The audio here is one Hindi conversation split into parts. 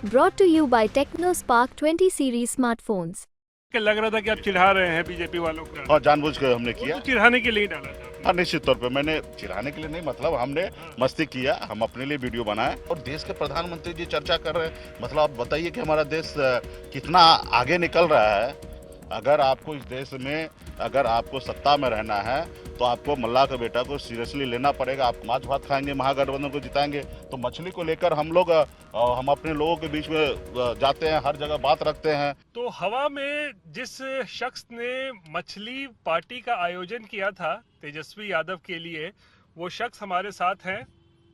Brought to you by TechnoSpark 20 series smartphones. लग रहा था कि आप चिढ़ा रहे हैं बीजेपी वालों को। और जानबूझ के हमने किया। तो चिढ़ाने के लिए ही डाला था। हाँ, निश्चित तौर पे मैंने चिढ़ाने के लिए नहीं, मतलब हमने मस्ती किया, हम अपने लिए वीडियो बनाए और देश के प्रधानमंत्री जी चर्चा कर रहे हैं। मतलब आप बताइए कि हमारा देश कितना आगे निकल रहा है। अगर आपको इस देश में, अगर आपको सत्ता में रहना है तो आपको मल्लाह के बेटा को सीरियसली लेना पड़ेगा। आप माछ भात खाएंगे, महागठबंधन को जिताएंगे। तो मछली को लेकर हम लोग हम अपने लोगों के बीच में जाते हैं, हर जगह बात रखते हैं। तो हवा में जिस शख्स ने मछली पार्टी का आयोजन किया था तेजस्वी यादव के लिए, वो शख्स हमारे साथ हैं,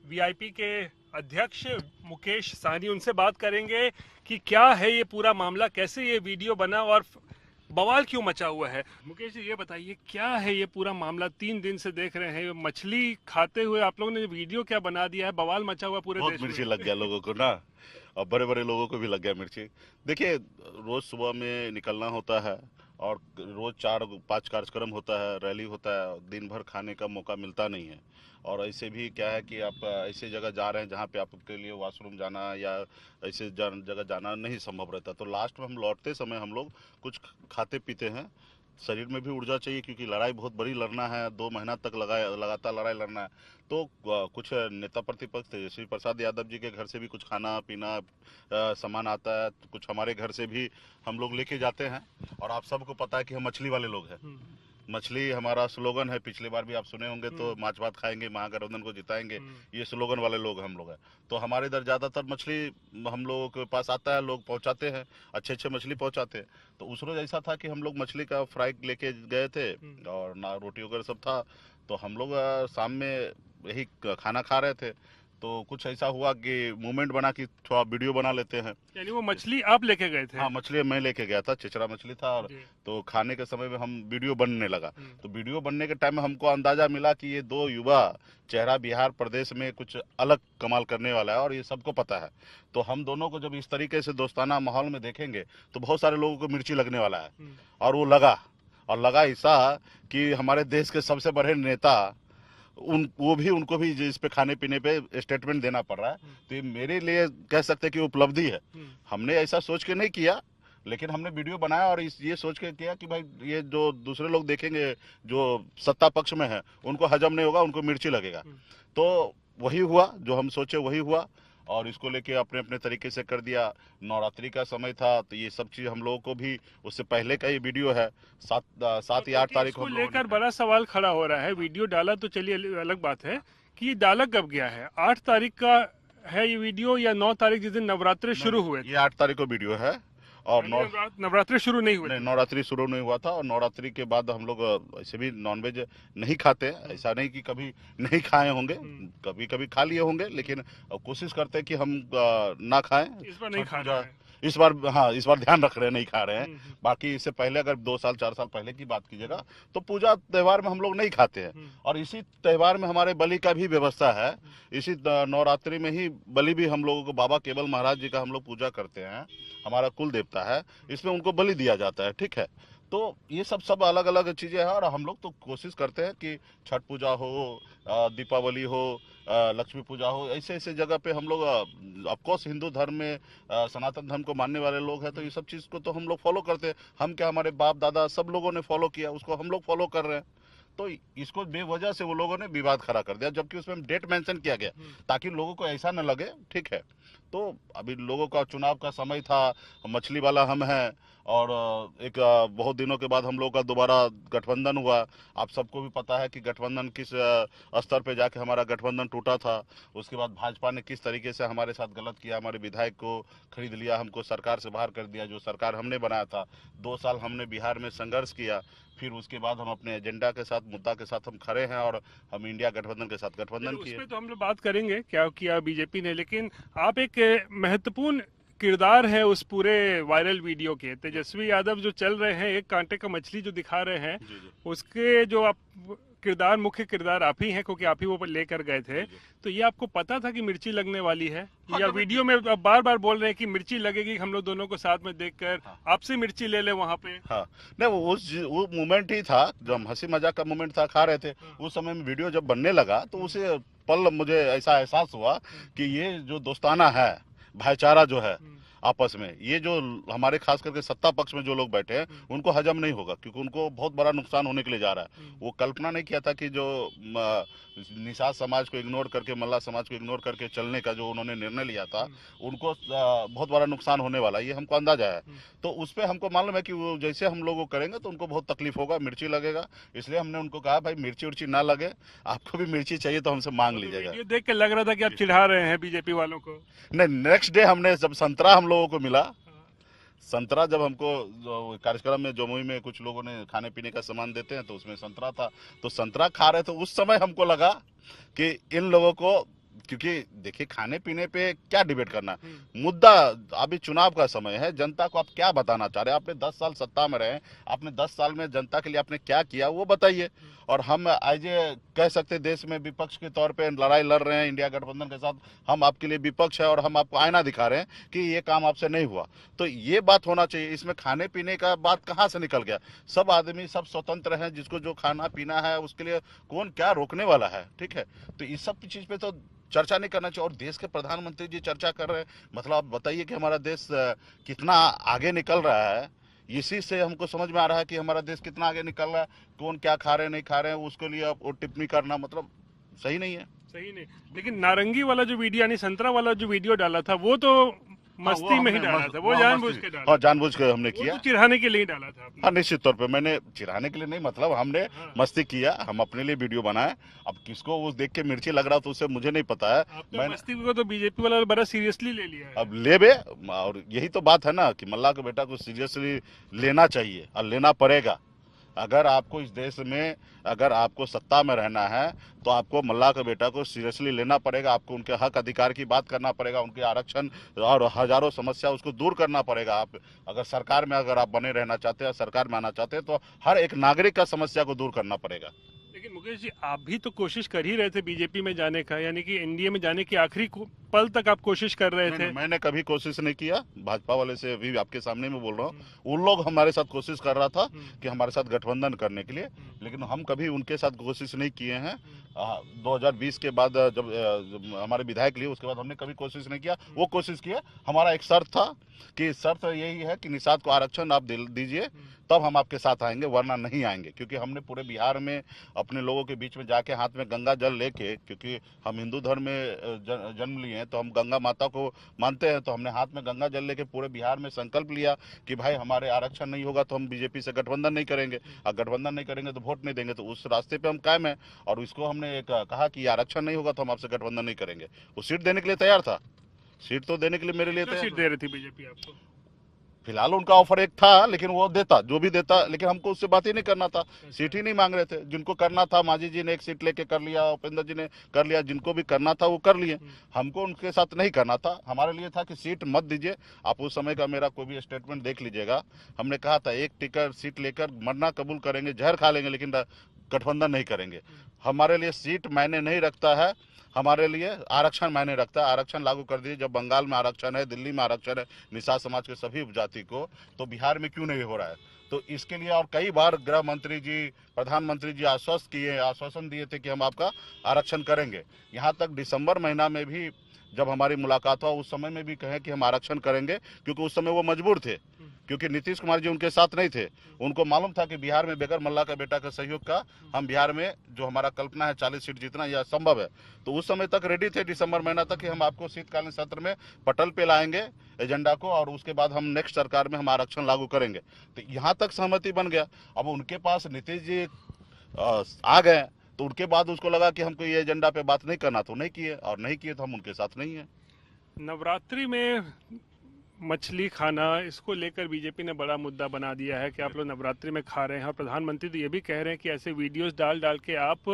वीआईपी के अध्यक्ष मुकेश सहनी। उनसे बात करेंगे कि क्या है ये पूरा मामला, कैसे ये वीडियो बना और बवाल क्यों मचा हुआ है। मुकेश जी, ये बताइए क्या है ये पूरा मामला। 3 दिन से देख रहे हैं मछली खाते हुए आप लोगों ने वीडियो क्या बना दिया है, बवाल मचा हुआ पूरे देश में। बहुत मिर्ची लग गया लोगों को ना, और बड़े बड़े लोगों को भी लग गया मिर्ची। देखिए, रोज सुबह में निकलना होता है और रोज 4-5 कार्यक्रम होता है, रैली होता है, दिन भर खाने का मौका मिलता नहीं है। और ऐसे भी क्या है कि आप ऐसे जगह जा रहे हैं जहाँ पे आपके लिए वॉशरूम जाना या ऐसे जगह जाना नहीं संभव रहता। तो लास्ट में हम लौटते समय हम लोग कुछ खाते पीते हैं। शरीर में भी ऊर्जा चाहिए क्योंकि लड़ाई बहुत बड़ी लड़ना है, 2 महीना तक लगातार लड़ाई लड़ना है। तो कुछ नेता प्रतिपक्ष तेजस्वी प्रसाद यादव जी के घर से भी कुछ खाना पीना सामान आता है, तो कुछ हमारे घर से भी हम लोग लेके जाते हैं। और आप सबको पता है कि हम मछली वाले लोग हैं। मछली हमारा स्लोगन है, पिछली बार भी आप सुने होंगे। तो माछ भात खाएंगे, महागठबंधन को जिताएंगे, ये स्लोगन वाले लोग हम लोग हैं। तो हमारे इधर ज़्यादातर मछली हम लोगों के पास आता है, लोग पहुंचाते हैं, अच्छे अच्छे मछली पहुंचाते हैं। तो उस रोज ऐसा था कि हम लोग मछली का फ्राई लेके गए थे और ना रोटी वगैरह सब था। तो हम लोग शाम में यही खाना खा रहे थे, तो कुछ ऐसा हुआ कि मूवमेंट बना कि थोड़ा वीडियो बना लेते हैं। यानी वो मछली आप लेके गए थे? हाँ, मछली मैं लेके गया था, चिचरा मछली था। और तो खाने के समय में हम वीडियो बनने लगा। तो वीडियो बनने के टाइम में हमको अंदाजा मिला कि ये 2 युवा चेहरा बिहार प्रदेश में कुछ अलग कमाल करने वाला है और ये सबको पता है। तो हम दोनों को जब इस तरीके से दोस्ताना माहौल में देखेंगे तो बहुत सारे लोगों को मिर्ची लगने वाला है। और वो लगा, और लगा ऐसा कि हमारे देश के सबसे बड़े नेता उनको भी इस पे खाने पीने पे स्टेटमेंट देना पड़ रहा है। तो ये मेरे लिए कह सकते हैं कि उपलब्धि है। हमने ऐसा सोच के नहीं किया, लेकिन हमने वीडियो बनाया और ये सोच के किया कि भाई ये जो दूसरे लोग देखेंगे जो सत्ता पक्ष में है उनको हजम नहीं होगा, उनको मिर्ची लगेगा। तो वही हुआ, जो हम सोचे वही हुआ। और इसको लेके अपने अपने तरीके से कर दिया। नवरात्रि का समय था तो ये सब चीज हम लोगों को भी, उससे पहले का ये वीडियो है, 7 या 8 तारीख को लेकर बड़ा सवाल खड़ा हो रहा है। वीडियो डाला तो चलिए अलग बात है कि डाला कब गया है। 8 तारीख का है ये वीडियो या 9 तारीख जिस दिन नवरात्रि शुरू हुए? ये 8 तारीख को वीडियो है। और नवरात्रि शुरू नहीं हुई? नवरात्रि शुरू नहीं हुआ था। और नवरात्रि के बाद हम लोग ऐसे भी नॉनवेज नहीं खाते हैं। ऐसा नहीं कि कभी नहीं खाए होंगे, कभी कभी खा लिए होंगे, लेकिन कोशिश करते हैं कि हम ना खाएं। इस बार नहीं खा रहे हैं। इस बार, हाँ, इस बार ध्यान रख रहे हैं, नहीं खा रहे हैं। बाकी इससे पहले अगर 2 साल 4 साल पहले की बात कीजिएगा तो पूजा त्योहार में हम लोग नहीं खाते हैं। और इसी त्योहार में हमारे बलि का भी व्यवस्था है। इसी नवरात्रि में ही बलि भी हम लोगों को, बाबा केवल महाराज जी का हम लोग पूजा करते हैं, हमारा कुल देवता है, इसमें उनको बलि दिया जाता है। ठीक है, तो ये सब अलग अलग चीजें हैं। और हम लोग तो कोशिश करते हैं कि छठ पूजा हो, दीपावली हो, लक्ष्मी पूजा हो, ऐसे ऐसे जगह पे हम लोग, ऑफकोर्स हिंदू धर्म में, सनातन धर्म को मानने वाले लोग हैं, तो ये सब चीज़ को तो हम लोग फॉलो करते हैं। हम क्या, हमारे बाप दादा सब लोगों ने फॉलो किया, उसको हम लोग फॉलो कर रहे हैं। तो इसको बेवजह से वो लोगों ने विवाद खड़ा कर दिया, जबकि उसमें डेट मेंशन किया गया ताकि लोगों को ऐसा न लगे। ठीक है, तो अभी लोगों का चुनाव का समय था, मछली वाला हम हैं। और एक बहुत दिनों के बाद हम लोगों का दोबारा गठबंधन हुआ। आप सबको भी पता है कि गठबंधन किस स्तर पे जाके हमारा गठबंधन टूटा था। उसके बाद भाजपा ने किस तरीके से हमारे साथ गलत किया, हमारे विधायक को खरीद लिया, हमको सरकार से बाहर कर दिया, जो सरकार हमने बनाया था। 2 साल हमने बिहार में संघर्ष किया, फिर उसके बाद हम अपने एजेंडा के साथ, मुद्दा के साथ हम खड़े हैं और हम इंडिया गठबंधन के साथ गठबंधन किए। उसमें तो हम लोग बात करेंगे क्या किया बीजेपी ने, लेकिन आप एक महत्वपूर्ण किरदार है उस पूरे वायरल वीडियो के। तेजस्वी यादव जो चल रहे हैं, एक कांटे का मछली जो दिखा रहे हैं, उसके जो आप किरदार, मुख्य किरदार आप ही हैं, क्योंकि आप ही वो लेकर गए थे। तो ये आपको पता था कि मिर्ची लगने वाली है? हाँ, या वीडियो में बार बार बोल रहे हैं कि मिर्ची लगेगी, हम लोग दोनों को साथ में देखकर आपसे मिर्ची ले ले वहाँ पे? हाँ, नहीं, वो मोमेंट ही था, जो हम हंसी मजाक का मोमेंट था, खा रहे थे। उस समय में वीडियो जब बनने लगा तो उसे पल मुझे ऐसा एहसास हुआ कि ये जो दोस्ताना है, भाईचारा जो है, आपस में। ये जो हमारे खास करके सत्ता पक्ष में जो लोग बैठे हैं उनको हजम नहीं होगा, क्योंकि उनको बहुत बड़ा नुकसान होने के लिए जा रहा है। वो कल्पना नहीं किया था कि जो निषाद समाज को इग्नोर करके, मल्ला समाज को इग्नोर करके चलने का जो उन्होंने निर्णय लिया था, उनको बहुत बड़ा नुकसान होने वाला है, ये हमको अंदाजा है। तो उस पर हमको मालूम है कि वो जैसे हम लोग करेंगे तो उनको बहुत तकलीफ होगा, मिर्ची लगेगा। इसलिए हमने उनको कहा भाई मिर्ची उर्ची ना लगे, आपको भी मिर्ची चाहिए तो हमसे मांग लीजिएगा। ये देख के लग रहा था कि आप चिढ़ा रहे हैं बीजेपी वालों को। नहीं, नेक्स्ट डे हमने जब संतरा हम लोगों को मिला, संतरा जब हमको कार्यक्रम में जमुई में कुछ लोगों ने खाने पीने का सामान देते हैं तो उसमें संतरा था, तो संतरा खा रहे थे। उस समय हमको लगा कि इन लोगों को, क्योंकि देखिए खाने पीने पे क्या डिबेट करना, मुद्दा अभी चुनाव का समय है, जनता को आप क्या बताना चाह रहे हैं। आपने 10 साल सत्ता में रहे, आपने 10 साल में जनता के लिए आपने क्या किया वो बताइए। और हम आज कह सकते देश में विपक्ष के तौर पे लड़ाई लड़ रहे हैं इंडिया गठबंधन के साथ, हम आपके लिए विपक्ष है और हम आपको आईना दिखा रहे हैं कि ये काम आपसे नहीं हुआ। तो ये बात होना चाहिए। इसमें खाने पीने का बात कहाँ से निकल गया? सब आदमी सब स्वतंत्र हैं, जिसको जो खाना पीना है उसके लिए कौन क्या रोकने वाला है, ठीक है। तो इस सब चीज पे तो चर्चा नहीं करना चाहिए। और देश के प्रधानमंत्री जी चर्चा कर रहे हैं, मतलब आप बताइए कि हमारा देश कितना आगे निकल रहा है। इसी से हमको समझ में आ रहा है कि हमारा देश कितना आगे निकल रहा है। कौन क्या खा रहे नहीं खा रहे हैं उसके लिए आप टिप्पणी करना मतलब सही नहीं है। सही नहीं। लेकिन नारंगी वाला जो वीडियो यानी संतरा वाला जो वीडियो डाला था वो तो मस्ती में ही डाला था, वो जानबूझ के डाला। हाँ, जानबूझ के हमने किया, तो चिढ़ाने के लिए ही डाला था आपने। हाँ निश्चित तौर पे मैंने चिढ़ाने के लिए नहीं, मतलब हमने मस्ती किया, हम अपने लिए वीडियो बनाए। अब किसको वो देख के मिर्ची लग रहा तो उससे मुझे नहीं पता है। आपने मस्ती को तो बीजेपी वाला बड़ा सीरियसली ले लिया है। अब ले बे, और यही तो बात है ना कि मल्ला के बेटा को सीरियसली लेना चाहिए और लेना पड़ेगा। अगर आपको इस देश में, अगर आपको सत्ता में रहना है तो आपको मल्ला के बेटा को सीरियसली लेना पड़ेगा। आपको उनके हक अधिकार की बात करना पड़ेगा, उनके आरक्षण और हजारों समस्या उसको दूर करना पड़ेगा। आप अगर सरकार में अगर आप बने रहना चाहते हैं, सरकार में आना चाहते हैं, तो हर एक नागरिक का समस्या को दूर करना पड़ेगा। लेकिन मुकेश जी, आप भी तो कोशिश कर ही रहे थे बीजेपी में जाने का, यानी कि एनडीए में जाने की आखिरी पल तक आप कोशिश कर रहे थे। मैंने कभी कोशिश नहीं किया, भाजपा वाले से अभी आपके सामने में बोल रहा हूँ। उन लोग हमारे साथ कोशिश कर रहा था कि हमारे साथ गठबंधन करने के लिए, लेकिन हम कभी उनके साथ कोशिश नहीं किए हैं। 2020 के बाद जब हमारे विधायक लिए उसके बाद हमने कभी कोशिश नहीं किया। वो कोशिश किया, हमारा एक शर्त था कि शर्त यही है कि निषाद को आरक्षण आप दीजिए तब हम आपके साथ आएंगे, वरना नहीं आएंगे। क्योंकि हमने पूरे बिहार में अपने लोगों के बीच में जाके हाथ में गंगा जल लेके, क्योंकि हम हिंदू धर्म में जन्म लिए हैं तो हम गंगा माता को मानते हैं, तो हमने हाथ में गंगा जल लेके पूरे बिहार में संकल्प लिया कि भाई हमारे आरक्षण नहीं होगा तो हम बीजेपी से गठबंधन नहीं करेंगे, और गठबंधन नहीं करेंगे तो वोट नहीं देंगे। तो उस रास्ते पे हम कायम है। और इसको हमने एक कहा कि आरक्षण नहीं होगा तो हम आपसे गठबंधन नहीं करेंगे। वो सीट देने के लिए तैयार था, सीट तो देने के लिए मेरे लिए तैयार। सीट दे रही थी बीजेपी आपको? फिलहाल उनका ऑफर एक था, लेकिन वो देता जो भी देता, लेकिन हमको उससे बात ही नहीं करना था। सीट ही नहीं मांग रहे थे। जिनको करना था, मांझी जी ने एक सीट लेके कर लिया, उपेंद्र जी ने कर लिया, जिनको भी करना था वो कर लिए। हमको उनके साथ नहीं करना था। हमारे लिए था कि सीट मत दीजिए। आप उस समय का मेरा कोई भी स्टेटमेंट देख लीजिएगा। हमने कहा था एक टिकट सीट लेकर मरना कबूल करेंगे, जहर खा लेंगे, लेकिन गठबंधन नहीं करेंगे। हमारे लिए सीट मायने नहीं रखता है, हमारे लिए आरक्षण मायने रखता है। आरक्षण लागू कर दीजिए। जब बंगाल में आरक्षण है, दिल्ली में आरक्षण है निषाद समाज के सभी उपजाति को, तो बिहार में क्यों नहीं हो रहा है? तो इसके लिए और कई बार गृह मंत्री जी, प्रधानमंत्री जी आश्वासन दिए थे कि हम आपका आरक्षण करेंगे। यहाँ तक दिसंबर महीना में भी जब हमारी मुलाकात हुआ उस समय में भी कहे कि हम आरक्षण करेंगे, क्योंकि उस समय वो मजबूर थे, क्योंकि नीतीश कुमार जी उनके साथ नहीं थे। उनको मालूम था कि बिहार में बगैर मल्ला का बेटा का सहयोग का हम बिहार में जो हमारा कल्पना है 40 सीट जीतना यह संभव है। तो उस समय तक रेडी थे, दिसंबर महीना तक, कि हम आपको शीतकालीन सत्र में पटल पे लाएंगे एजेंडा को, और उसके बाद हम नेक्स्ट सरकार में हम आरक्षण लागू करेंगे। तो यहाँ तक सहमति बन गया। अब उनके पास नीतीश जी आ गए, तो उनके बाद उसको लगा कि हमको ये एजेंडा पे बात नहीं करना, तो नहीं किए, और नहीं किए तो हम उनके साथ नहीं है। नवरात्रि में मछली खाना, इसको लेकर बीजेपी ने बड़ा मुद्दा बना दिया है कि आप लोग नवरात्रि में खा रहे हैं, और प्रधानमंत्री तो ये भी कह रहे हैं कि ऐसे वीडियोस डाल डाल के आप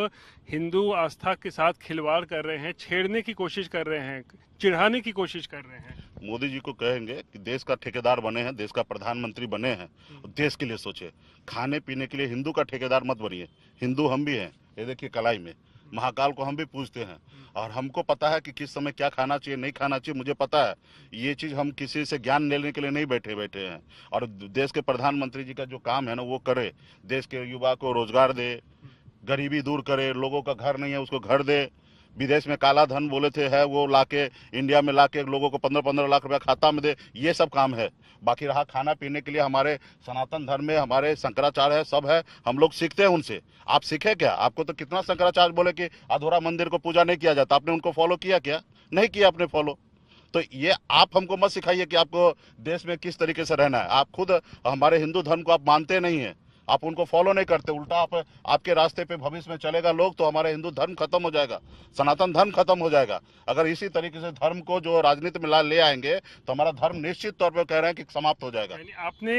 हिंदू आस्था के साथ खिलवाड़ कर रहे हैं, छेड़ने की कोशिश कर रहे हैं, चिढ़ाने की कोशिश कर रहे हैं। मोदी जी को कहेंगे कि देश का ठेकेदार बने हैं, देश का प्रधानमंत्री बने हैं, देश के लिए सोचे। खाने पीने के लिए हिंदू का ठेकेदार मत बनिए। हिंदू हम भी हैं। ये देखिए कलाई में महाकाल को हम भी पूजते हैं, और हमको पता है कि किस समय क्या खाना चाहिए नहीं खाना चाहिए, मुझे पता है। ये चीज़ हम किसी से ज्ञान लेने के लिए नहीं बैठे हैं। और देश के प्रधानमंत्री जी का जो काम है ना वो करे, देश के युवा को रोजगार दे, गरीबी दूर करे, लोगों का घर नहीं है उसको घर दे, विदेश में काला धन बोले थे है, वो लाके इंडिया में लाके लोगों को 15-15 लाख रुपया खाता में दे, ये सब काम है। बाकी रहा खाना पीने के लिए, हमारे सनातन धर्म में हमारे शंकराचार्य है, सब है, हम लोग सीखते हैं उनसे। आप सीखे क्या? आपको तो कितना शंकराचार्य बोले कि अधूरा मंदिर को पूजा नहीं किया जाता, आपने उनको फॉलो किया क्या? नहीं किया आपने फॉलो। तो ये आप हमको मत सिखाइए कि आपको देश में किस तरीके से रहना है। आप खुद हमारे हिंदू धर्म को आप मानते नहीं है, आप उनको फॉलो नहीं करते, उल्टा आपके रास्ते पे भविष्य में चलेगा लोग तो हमारे हिंदू धर्म खत्म हो जाएगा, सनातन धर्म खत्म हो जाएगा। अगर इसी तरीके से धर्म को जो राजनीति में ले आएंगे तो हमारा धर्म निश्चित तौर पर कह रहे हैं कि समाप्त हो जाएगा।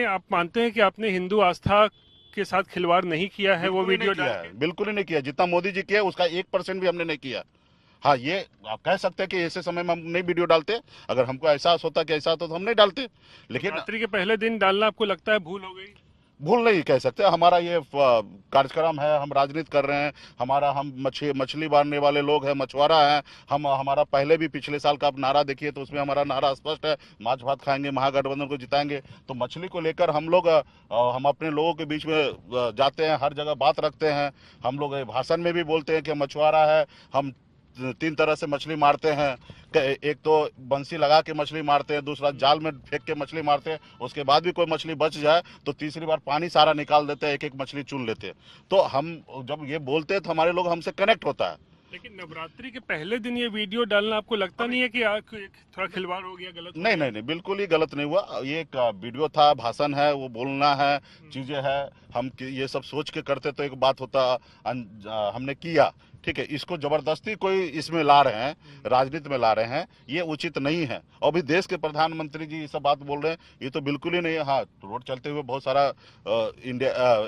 आप मानते हैं कि आपने हिंदू आस्था के साथ खिलवाड़ नहीं किया है? वो वीडियो किया है, बिल्कुल ही नहीं किया। जितना मोदी जी किया उसका 1% भी हमने नहीं किया। हाँ, ये आप कह सकते हैं कि ऐसे समय में हम नहीं वीडियो डालते, अगर हमको एहसास होता कि ऐसा होता तो हम नहीं डालते। लेकिन रात्रि के पहले दिन डालना आपको लगता है भूल हो गई? भूल नहीं कह सकते, हमारा ये कार्यक्रम है, हम राजनीति कर रहे हैं, हम मछली मारने वाले लोग हैं, मछुआरा हैं हम। हमारा पहले भी पिछले साल का आप नारा देखिए तो उसमें हमारा नारा स्पष्ट है, माछ भात खाएंगे, महागठबंधन को जिताएंगे। तो मछली को लेकर हम लोग हम अपने लोगों के बीच में जाते हैं, हर जगह बात रखते हैं। हम लोग भाषण में भी बोलते हैं कि मछुआरा है, हम 3 तरह से मछली मारते हैं। एक तो बंसी लगा के मछली मारते हैं, दूसरा जाल में फेंक के मछली मारते हैं, उसके बाद भी कोई मछली बच जाए तो तीसरी बार पानी सारा निकाल देते हैं, एक एक मछली चुन लेते हैं। तो हम जब ये बोलते हैं तो हमारे लोग हमसे कनेक्ट होता है। लेकिन नवरात्रि के पहले दिन ये वीडियो डालना आपको लगता नहीं है कि थोड़ा खिलवाड़ हो गया, गलत? नहीं, बिल्कुल ही गलत नहीं हुआ। ये एक वीडियो था, भाषण है, वो बोलना है, चीजें है, हम ये सब सोच के करते तो एक बात होता, हमने किया, ठीक है। इसको जबरदस्ती कोई इसमें ला रहे हैं, राजनीति में ला रहे हैं, ये उचित नहीं है। और भी देश के प्रधानमंत्री जी ये सब बात बोल रहे हैं, ये तो बिल्कुल ही नहीं है। हाँ, रोड चलते हुए बहुत सारा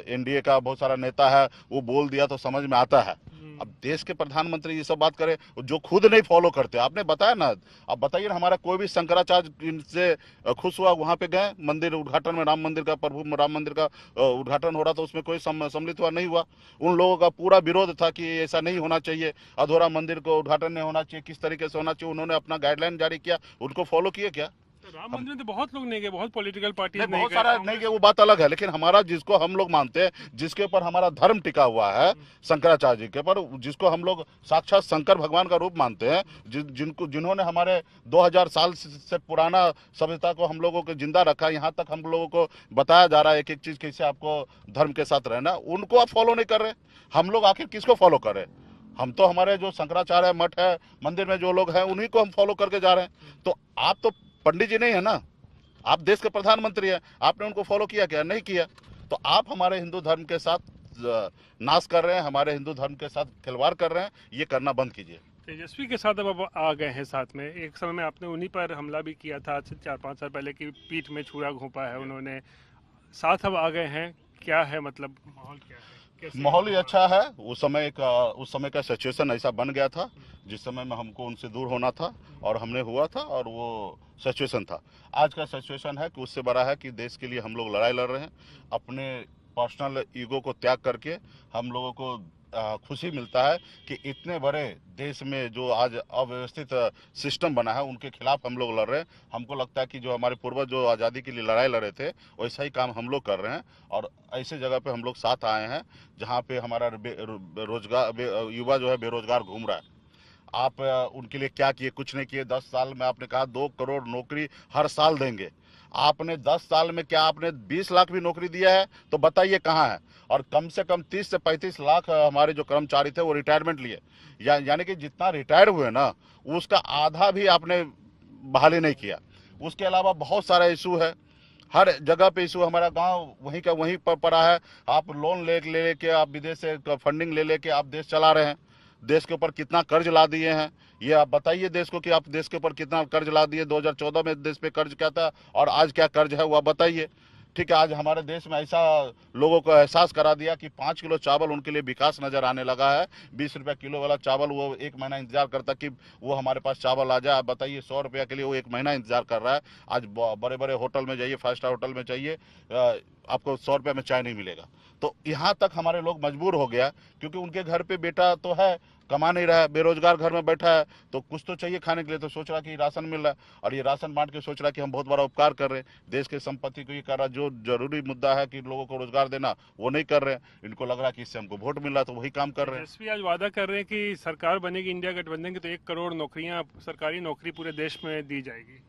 एनडीए का बहुत सारा नेता है, वो बोल दिया तो समझ में आता है। अब देश के प्रधानमंत्री ये सब बात करे जो खुद नहीं फॉलो करते। आपने बताया ना, अब बताइए ना, हमारा कोई भी शंकराचार्य से खुश हुआ, वहां पे गए, मंदिर उद्घाटन में, राम मंदिर का, प्रभु राम मंदिर का उद्घाटन हो रहा था, उसमें कोई सम्मिलित हुआ नहीं हुआ? उन लोगों का पूरा विरोध था कि ऐसा नहीं होना चाहिए, अधूरा मंदिर को उद्घाटन नहीं होना चाहिए, किस तरीके से होना चाहिए। उन्होंने अपना गाइडलाइन जारी किया, उनको फॉलो किए क्या? राम मंदिर में तो बहुत लोग नहीं गए, बहुत पॉलिटिकल पार्टी नहीं, बहुत सारा नहीं गए, वो बात अलग है। लेकिन हमारा, जिसको हम लोग मानते हैं, जिसके ऊपर हमारा धर्म टिका हुआ है, शंकराचार्य जी के ऊपर, जिसको हम लोग साक्षात शंकर भगवान का रूप मानते हैं, जिन्होंने हमारे 2000 साल से पुराना सभ्यता को हम लोगों को जिंदा रखा, यहाँ तक हम लोगों को बताया जा रहा है एक एक चीज कैसे आपको धर्म के साथ रहना, उनको आप फॉलो नहीं कर रहे। हम लोग आखिर किसको फॉलो कर रहे हैं? हम तो हमारे जो शंकराचार्य मठ है, मंदिर में जो लोग हैं, उन्हीं को हम फॉलो करके जा रहे हैं। तो आप तो पंडित जी नहीं है ना, आप देश के प्रधानमंत्री हैं, आपने उनको फॉलो किया क्या? नहीं किया। तो आप हमारे हिंदू धर्म के साथ नाश कर रहे हैं, हमारे हिंदू धर्म के साथ खिलवाड़ कर रहे हैं, ये करना बंद कीजिए। तेजस्वी के साथ अब आ गए हैं साथ में। एक समय में आपने उन्हीं पर हमला भी किया था, आज से 4-5 साल पहले की पीठ में छुरा घोंपा है उन्होंने, साथ अब आ गए हैं। क्या है मतलब माहौल, क्या है? माहौल ही अच्छा है। उस समय का सिचुएशन ऐसा बन गया था जिस समय में हमको उनसे दूर होना था और हमने हुआ था, और वो सिचुएशन था। आज का सिचुएशन है कि उससे बड़ा है कि देश के लिए हम लोग लड़ाई लड़ रहे हैं। अपने पर्सनल ईगो को त्याग करके हम लोगों को खुशी मिलता है कि इतने बड़े देश में जो आज अव्यवस्थित सिस्टम बना है उनके खिलाफ हम लोग लड़ रहे हैं। हमको लगता है कि जो हमारे पूर्वज जो आज़ादी के लिए लड़ाई लड़ रहे थे, वैसा ही काम हम लोग कर रहे हैं। और ऐसे जगह पे हम लोग साथ आए हैं जहाँ पे हमारा युवा जो है बेरोजगार घूम रहा है। आप उनके लिए क्या किए? कुछ नहीं किए। 10 साल में आपने कहा 2 करोड़ नौकरी हर साल देंगे। आपने 10 साल में क्या आपने 20 लाख भी नौकरी दिया है? तो बताइए कहाँ है? और कम से कम 30 से 35 लाख हमारे जो कर्मचारी थे वो रिटायरमेंट लिए, यानी कि जितना रिटायर हुए ना, उसका आधा भी आपने बहाली नहीं किया। उसके अलावा बहुत सारा इशू है, हर जगह पे इशू। हमारा गांव वहीं का वहीं पर पड़ा है। आप लोन ले के आप विदेश से फंडिंग ले के आप देश चला रहे हैं। देश के ऊपर कितना कर्ज ला दिए हैं, ये आप बताइए देश को कि आप देश के ऊपर कितना कर्ज ला दिए। 2014 में देश पे कर्ज क्या था और आज क्या कर्ज है वो आप बताइए। ठीक है, आज हमारे देश में ऐसा लोगों को एहसास करा दिया कि 5 किलो चावल उनके लिए विकास नजर आने लगा है। 20 रुपया किलो वाला चावल वो 1 महीना इंतजार करता कि वो हमारे पास चावल आ जाए। आप बताइए 100 रुपया के लिए वो 1 महीना इंतजार कर रहा है। आज बड़े बड़े होटल में जाइए, 5 स्टार होटल में चाहिए, आपको 100 रुपये में चाय नहीं मिलेगा। तो यहाँ तक हमारे लोग मजबूर हो गया, क्योंकि उनके घर पे बेटा तो है, कमा नहीं रहा है, बेरोजगार घर में बैठा है, तो कुछ तो चाहिए खाने के लिए, तो सोच रहा कि राशन मिल रहा है और ये राशन बांट के सोच रहा कि हम बहुत बड़ा उपकार कर रहे हैं, देश के संपत्ति को ये कर रहा। जो जरूरी मुद्दा है कि लोगों को रोजगार देना, वो नहीं कर रहे हैं। इनको लग रहा है कि इससे हमको वोट मिल रहा है, तो वही काम कर रहे हैं। तेजस्वी आज वादा कर रहे हैं कि सरकार बनेगी इंडिया गठबंधन की तो 1 करोड़ नौकरियां, सरकारी नौकरी पूरे देश में दी जाएगी।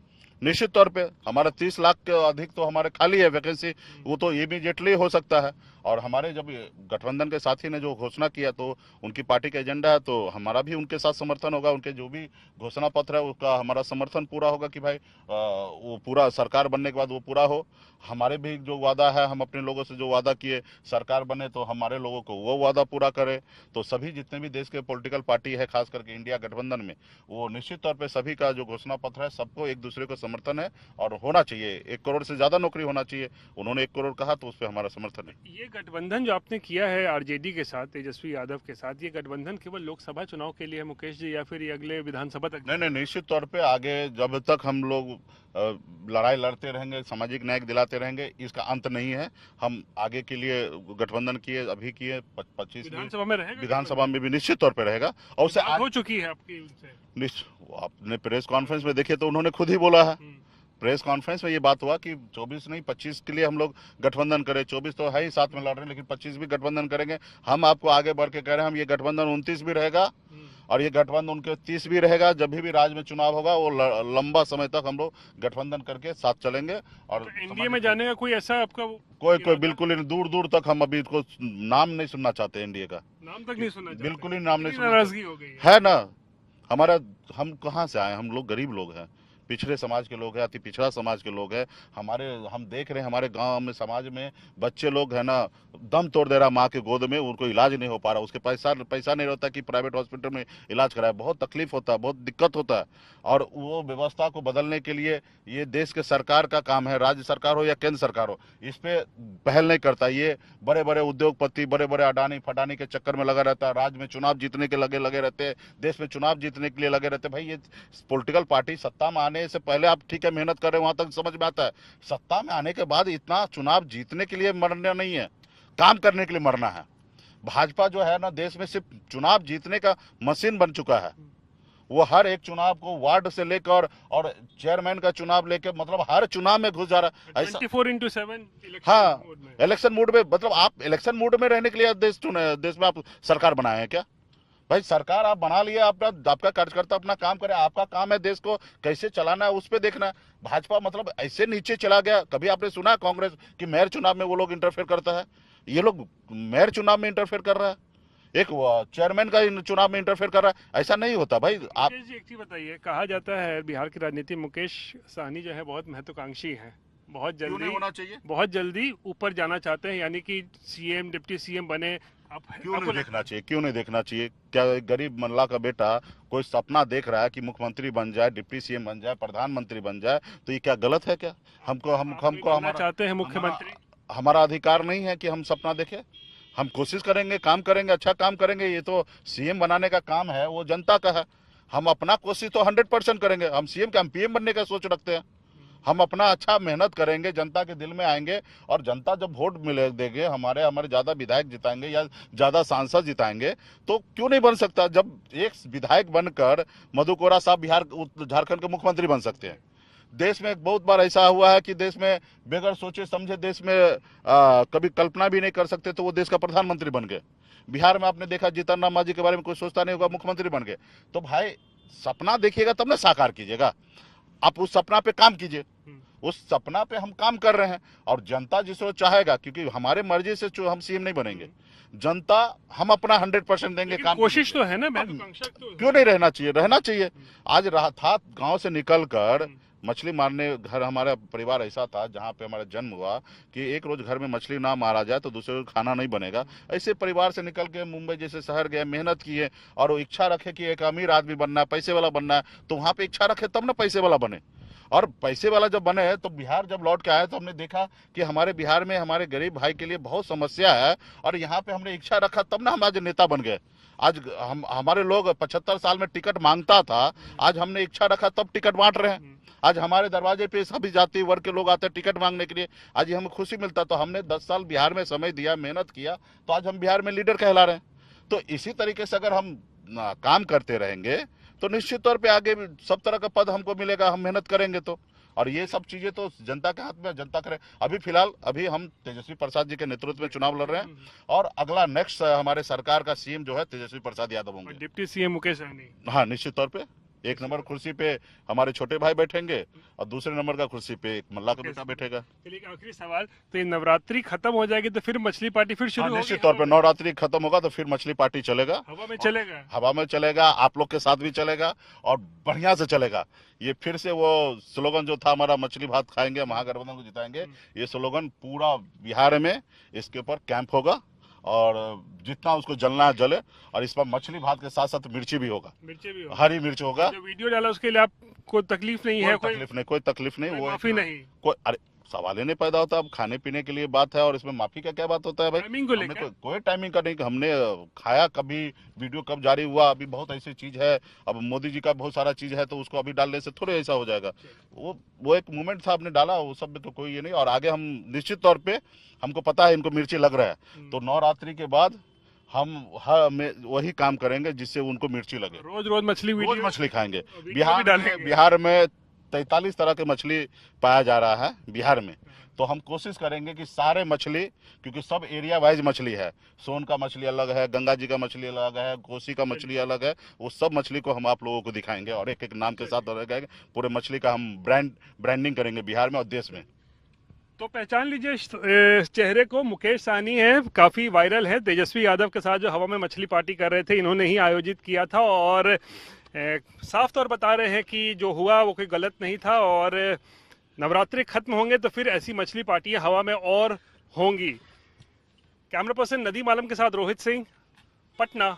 निश्चित तौर पे हमारा 30 लाख के अधिक तो हमारे खाली है वैकेंसी, वो तो इमीडिएटली हो सकता है। और हमारे जब गठबंधन के साथी ने जो घोषणा किया, तो उनकी पार्टी का एजेंडा है, तो हमारा भी उनके साथ समर्थन होगा। उनके जो भी घोषणा पत्र है उसका हमारा समर्थन पूरा होगा कि भाई वो पूरा सरकार बनने के बाद वो पूरा हो। हमारे भी जो वादा है, हम अपने लोगों से जो वादा किए, सरकार बने तो हमारे लोगों को वो वादा पूरा करे। तो सभी जितने भी देश के पॉलिटिकल पार्टी है, खास करके इंडिया गठबंधन में, वो निश्चित तौर पर सभी का जो घोषणा पत्र है, सबको एक दूसरे को समर्थन है और होना चाहिए। 1 करोड़ से ज्यादा नौकरी होना चाहिए। उन्होंने 1 करोड़ कहा तो उस पर हमारा समर्थन है। ये गठबंधन जो आपने किया है आरजेडी के साथ, तेजस्वी यादव के साथ, ये गठबंधन केवल लोकसभा चुनाव के लिए है मुकेश जी, या फिर ये अगले विधानसभा तक? नहीं, निश्चित तौर पे आगे जब तक हम लोग लड़ाई लड़ते रहेंगे, सामाजिक न्याय दिलाते रहेंगे, इसका अंत नहीं है। हम आगे के लिए गठबंधन किए, अभी किए 25 विधानसभा में रहेगा, विधानसभा में भी निश्चित तौर पे रहेगा। और उससे हो चुकी है आपकी उनसे? आपने प्रेस कॉन्फ्रेंस में देखिए तो उन्होंने खुद ही बोला है। प्रेस कॉन्फ्रेंस में ये बात हुआ कि 24 नहीं 25 के लिए हम लोग गठबंधन करें। 24 तो है ही साथ में लड़ रहे हैं, लेकिन 25 भी गठबंधन करेंगे। हम आपको आगे बढ़ के कह रहे हैं, हम ये गठबंधन 29 भी रहेगा और ये गठबंधन उनके 30 भी रहेगा। जब भी राज्य में चुनाव होगा, वो लंबा समय तक हम लोग गठबंधन करके साथ चलेंगे। और तो एनडीए में जाने का कोई ऐसा आपका कोई बिल्कुल ही दूर दूर तक हम अभी इसको नाम नहीं सुनना चाहते। एनडीए का नाम तक नहीं सुनना, बिल्कुल ही नाम नहीं सुनना। नाराजगी हो गई है ना। हम कहाँ से आए, हम लोग गरीब लोग हैं, पिछड़े समाज के लोग हैं, अति पिछड़ा समाज के लोग हैं। हम देख रहे हैं हमारे गांव में, समाज में बच्चे लोग है ना, दम तोड़ दे रहा माँ के गोद में, उनको इलाज नहीं हो पा रहा। उसके पैसा नहीं रहता कि प्राइवेट हॉस्पिटल में इलाज कराए। बहुत तकलीफ होता है, बहुत दिक्कत होता है। और वो व्यवस्था को बदलने के लिए ये देश के सरकार का काम है, राज्य सरकार हो या केंद्र सरकार हो, इस पे पहल नहीं करता। ये बड़े बड़े उद्योगपति, बड़े बड़े अडानी फटानी के चक्कर में लगा रहता है। राज्य में चुनाव जीतने के लगे रहते हैं, देश में चुनाव जीतने के लिए लगे रहते हैं। भाई ये पॉलिटिकल पार्टी सत्ता में आने से पहले आप ठीक है मेहनत कर रहे हैं, वहां तक समझ में आता है। सत्ता में आने के बाद इतना चुनाव जीतने के लिए मरना नहीं है, काम करने के लिए मरना है। भाजपा जो है ना, देश में सिर्फ चुनाव जीतने का मशीन बन चुका है। वो हर एक चुनाव को वार्ड से लेकर और चेयरमैन का चुनाव लेकर, मतलब हर चुनाव में घुस जा रहा है। 24/7 हाँ, इलेक्शन मोड में। मतलब आप इलेक्शन मोड में रहने के लिए देश में आप सरकार बनाए हैं क्या? भाई सरकार आप बना लिए, आपका कार्यकर्ता अपना काम करे। आपका काम है देश को कैसे चलाना है, उस पर देखना है। भाजपा मतलब ऐसे नीचे चला गया। कभी आपने सुना कांग्रेस कि मेयर चुनाव में वो लोग इंटरफेयर करता है? ये लोग मेयर चुनाव में इंटरफेयर कर रहा है, एक चेयरमैन का चुनाव में इंटरफेयर कर रहा है। ऐसा नहीं होता भाई। आप एक चीज बताइए, कहा जाता है बिहार की राजनीति मुकेश सहनी जो है बहुत महत्वाकांक्षी है, बहुत जल्दी होना चाहिए, बहुत जल्दी ऊपर जाना चाहते हैं, यानी कि सीएम डिप्टी सीएम बने। क्यों नहीं देखना चाहिए? क्यों नहीं देखना चाहिए? क्या एक गरीब मल्ला का बेटा कोई सपना देख रहा है कि मुख्यमंत्री बन जाए, डिप्टी सीएम बन जाए, प्रधानमंत्री बन जाए, तो ये क्या गलत है क्या? हमको हमारा चाहते हैं मुख्यमंत्री, हमारा अधिकार नहीं है कि हम सपना देखें? हम कोशिश करेंगे, काम करेंगे, अच्छा काम करेंगे। ये तो सीएम बनाने का काम है, वो जनता का है। हम अपना कोशिश तो 100% करेंगे। हम सीएम का, हम पीएम बनने का सोच रखते हैं। हम अपना अच्छा मेहनत करेंगे, जनता के दिल में आएंगे और जनता जब वोट मिले देंगे, हमारे ज्यादा विधायक जिताएंगे या ज्यादा सांसद जिताएंगे, तो क्यों नहीं बन सकता? जब एक विधायक बनकर मधु कोरा साहब झारखंड के मुख्यमंत्री बन सकते हैं। देश में बहुत बार ऐसा हुआ है कि देश में बगैर सोचे समझे, देश में कभी कल्पना भी नहीं कर सकते, तो वो देश का प्रधानमंत्री बन गए। बिहार में आपने देखा जीतन राम मांझी के बारे में कोई सोचता नहीं होगा, मुख्यमंत्री बन गए। तो भाई सपना देखिएगा तब ना साकार कीजिएगा। आप उस सपना पे काम कीजिए। उस सपना पे हम काम कर रहे हैं और जनता जिसको चाहेगा, क्योंकि हमारे मर्जी से हम सीएम नहीं बनेंगे। जनता हम अपना 100% देंगे। काम कोशिश तो है ना, महत्वाकांक्षा तो क्यों नहीं रहना चाहिए? रहना चाहिए। आज था गांव से निकलकर मछली मारने घर, हमारा परिवार ऐसा था जहाँ पे हमारा जन्म हुआ कि एक रोज घर में मछली ना मारा जाए तो दूसरे रोज खाना नहीं बनेगा। ऐसे परिवार से निकल के मुंबई जैसे शहर गए, मेहनत किए और वो इच्छा रखे कि एक अमीर आदमी बनना है, पैसे वाला बनना है, तो वहाँ पे इच्छा रखे तब ना पैसे वाला बने। और पैसे वाला जब बने तो बिहार जब लौट के आए तो हमने देखा कि हमारे बिहार में हमारे गरीब भाई के लिए बहुत समस्या है और यहाँ पे हमने इच्छा रखा तब ना हम आज नेता बन गए। आज हमारे लोग 75 साल में टिकट मांगता था, आज हमने इच्छा रखा तब टिकट बांट रहे हैं। आज हमारे दरवाजे पे सभी जाति वर्ग के लोग आते हैं टिकट मांगने के लिए। आज हमें खुशी मिलता, तो हमने 10 साल बिहार में समय दिया, मेहनत किया, तो आज हम बिहार में लीडर कहला रहे हैं। तो इसी तरीके से अगर हम काम करते रहेंगे तो निश्चित तौर पे आगे भी सब तरह का पद हमको मिलेगा, हम मेहनत करेंगे तो। और ये सब चीजें तो जनता के हाथ में है, जनता करे। अभी फिलहाल अभी हम तेजस्वी प्रसाद जी के नेतृत्व में चुनाव लड़ रहे हैं और अगला नेक्स्ट हमारे सरकार का सीएम जो है तेजस्वी प्रसाद यादव और होंगे। Deputy CM Mukesh Sahani. हाँ, निश्चित तौर पे एक नंबर कुर्सी पे हमारे छोटे भाई बैठेंगे और दूसरे नंबर का कुर्सी पे एक मल्ला का बेटा बैठेगा। चलिए एक आखिरी सवाल, तो ये नवरात्रि खत्म हो जाएगी तो फिर मछली पार्टी फिर शुरू होगी? निश्चित तौर पे नवरात्रि खत्म होगा तो फिर मछली पार्टी चलेगा, हवा में चलेगा। हवा में चलेगा, आप लोग के साथ भी चलेगा और बढ़िया से चलेगा। ये फिर से वो स्लोगन जो था हमारा, मछली भात खाएंगे महागठबंधन को जिताएंगे, ये स्लोगन पूरा बिहार में इसके ऊपर कैंप होगा और जितना उसको जलना जले। और इस पर मछली भात के साथ साथ मिर्ची भी होगा, मिर्ची भी होगा। हरी मिर्च होगा। जो वीडियो डाला उसके लिए आपको तकलीफ नहीं है? कोई तकलीफ नहीं, कोई तकलीफ नहीं, वो माफी नहीं? कोई, अरे सवाल ही नहीं पैदा होता। अब खाने पीने के लिए बात है और इसमें माफी का क्या बात होता है भाई? टाइमिंग को हमने लेकर कोई टाइमिंग का नहीं, हमने खाया कभी, वीडियो कब जारी हुआ, अभी बहुत ऐसी चीज है। अब मोदी जी का बहुत सारा चीज है तो उसको अभी डालने से थोड़े ऐसा हो जाएगा। वो एक मोमेंट था, आपने डाला, वो सब में तो कोई ये नहीं। और आगे हम निश्चित तौर पे, हमको पता है इनको मिर्ची लग रहा है, तो नवरात्रि के बाद हम वही काम करेंगे जिससे उनको मिर्ची लगे। रोज रोज मछली रोज मछली खाएंगे। वीडियो भी डालेंगे। बिहार में 43 तरह के मछली पाया जा रहा है बिहार में, तो हम कोशिश करेंगे कि सारे मछली, क्योंकि सब एरिया वाइज मछली है, सोन का मछली अलग है, गंगा जी का मछली अलग है, कोसी का मछली अलग है, वो सब मछली को हम आप लोगों को दिखाएंगे और एक एक नाम के साथ रहेंगे। पूरे मछली का हम ब्रांडिंग करेंगे बिहार में और देश में। तो पहचान लीजिए इस चेहरे को, मुकेश सहनी है, काफी वायरल है। तेजस्वी यादव के साथ जो हवा में मछली पार्टी कर रहे थे, इन्होंने ही आयोजित किया था और साफ तौर बता रहे हैं कि जो हुआ वो कोई गलत नहीं था और नवरात्रि खत्म होंगे तो फिर ऐसी मछली पार्टियां हवा में और होंगी। कैमरा पर्सन नदीम आलम के साथ रोहित सिंह, पटना।